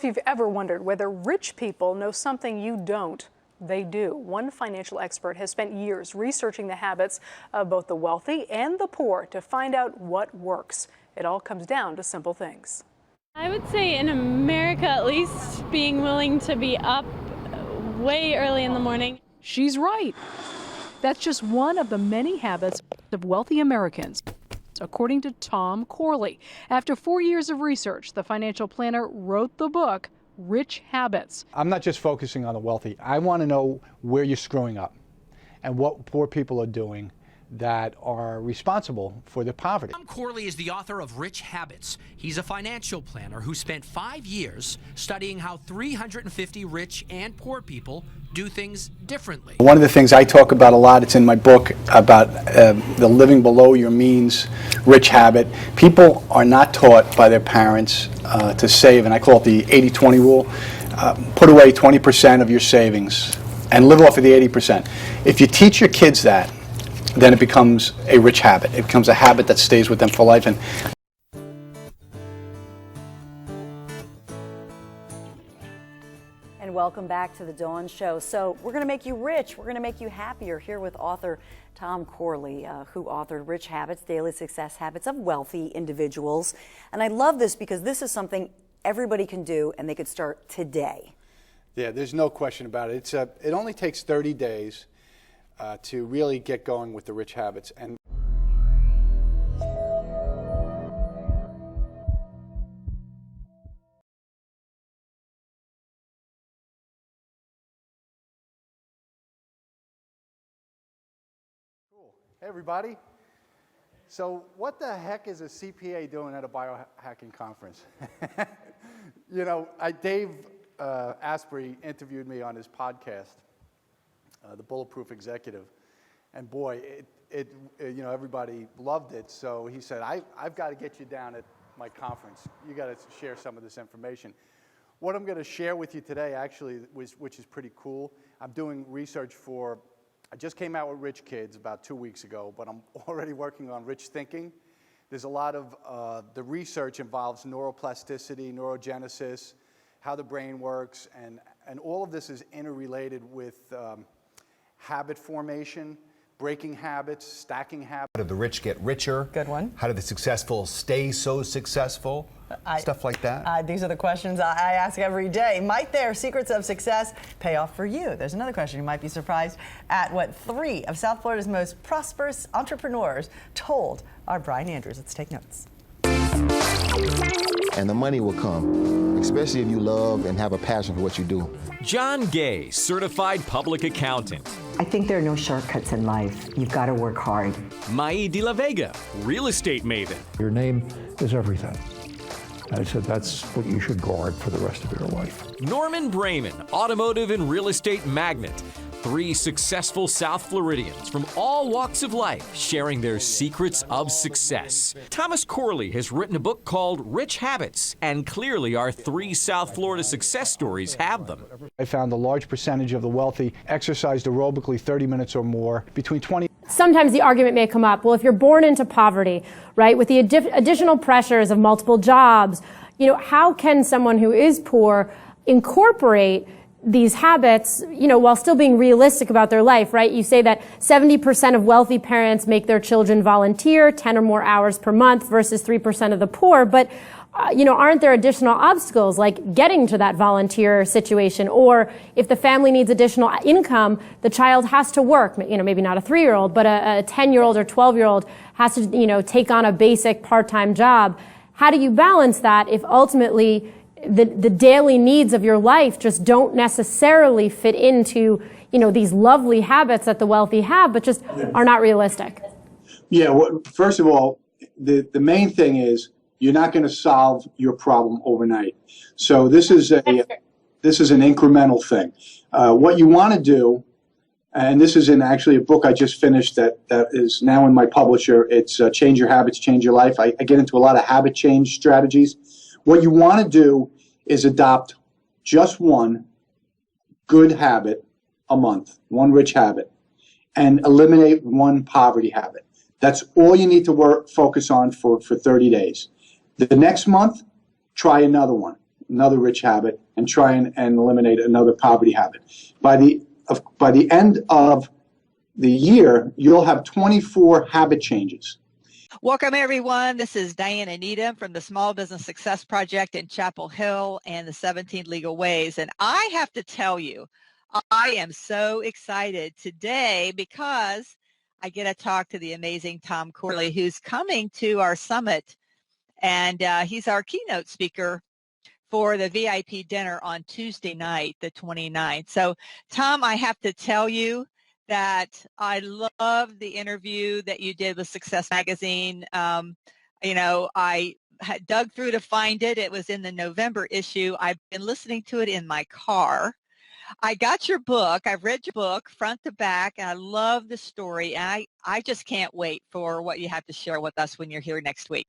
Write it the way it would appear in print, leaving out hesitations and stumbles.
If you've ever wondered whether rich people know something you don't, they do. One financial expert has spent years researching the habits of both the wealthy and the poor to find out what works. It all comes down to simple things. I would say in America, at least, being willing to be up way early in the morning. She's right. That's just one of the many habits of wealthy Americans, according to Tom Corley. After 4 years of research, the financial planner wrote the book, Rich Habits. I'm not just focusing on the wealthy. I want to know where you're screwing up and what poor people are doing that are responsible for their poverty. Tom Corley is the author of Rich Habits. He's a financial planner who spent 5 years studying how 350 rich and poor people do things differently. One of the things I talk about a lot, it's in my book, about the living below your means, rich habit. People are not taught by their parents to save, and I call it the 80-20 rule. Put away 20% of your savings and live off of the 80%. If you teach your kids that, then it becomes a rich habit. It becomes a habit that stays with them for life. And welcome back to the Dawn Show. So we're going to make you rich. We're going to make you happier. Here with author Tom Corley, who authored Rich Habits, Daily Success Habits of Wealthy Individuals. And I love this because this is something everybody can do, and they could start today. Yeah, there's no question about it. It only takes 30 days to really get going with the rich habits. And cool. Hey everybody. So what the heck is a CPA doing at a biohacking conference? You know, Dave Asprey interviewed me on his podcast, The Bulletproof Executive, and boy, you know, everybody loved it. So he said, I've got to get you down at my conference. You got to share some of this information. What I'm going to share with you today, actually, which is pretty cool. I'm doing research I just came out with Rich Kids about 2 weeks ago, but I'm already working on Rich Thinking. There's a lot of the research involves neuroplasticity, neurogenesis, how the brain works, and all of this is interrelated with habit formation, breaking habits, stacking habits. How do the rich get richer? Good one. How do the successful stay so successful? Stuff like that. These are the questions I ask every day. Might their secrets of success pay off for you? There's another question. You might be surprised at what 3 of South Florida's most prosperous entrepreneurs told our Brian Andrews. Let's take notes. And the money will come, especially if you love and have a passion for what you do. John Gay, certified public accountant. I think there are no shortcuts in life. You've got to work hard. Mai de la Vega, real estate maven. Your name is everything. I said that's what you should guard for the rest of your life. Norman Brayman, automotive and real estate magnate. 3 successful South Floridians from all walks of life sharing their secrets of success. Thomas Corley has written a book called Rich Habits, and clearly our 3 South Florida success stories have them. I found a large percentage of the wealthy exercised aerobically 30 minutes or more, between 20. Sometimes the argument may come up, well, if you're born into poverty, right, with the additional pressures of multiple jobs, you know, how can someone who is poor incorporate these habits, you know, while still being realistic about their life, right? You say that 70% of wealthy parents make their children volunteer 10 or more hours per month versus 3% of the poor. But, you know, aren't there additional obstacles like getting to that volunteer situation? Or if the family needs additional income, the child has to work, you know, maybe not a 3-year-old, but a 10-year-old or 12-year-old has to, you know, take on a basic part-time job. How do you balance that if ultimately the daily needs of your life just don't necessarily fit into, you know, these lovely habits that the wealthy have, but just are not realistic? Yeah, well, first of all, the main thing is you're not going to solve your problem overnight. So this is an incremental thing. What you want to do, and this is in actually a book I just finished that is now in my publisher. It's Change Your Habits, Change Your Life. I get into a lot of habit change strategies. What you want to do is adopt just one good habit a month, one rich habit, and eliminate one poverty habit. That's all you need to focus on for 30 days. The next month, try another one. another rich habit, and try and eliminate another poverty habit. By the end of the year, you'll have 24 habit changes. Welcome, everyone. This is Diana Needham from the Small Business Success Project in Chapel Hill and the 17 Legal Ways. And I have to tell you, I am so excited today because I get to talk to the amazing Tom Corley, who's coming to our summit. And he's our keynote speaker for the VIP dinner on Tuesday night, the 29th. So, Tom, I have to tell you that I love the interview that you did with Success Magazine. You know, I had dug through to find it. It was in the November issue. I've been listening to it in my car. I got your book. I've read your book front to back, and I love the story. And I just can't wait for what you have to share with us when you're here next week.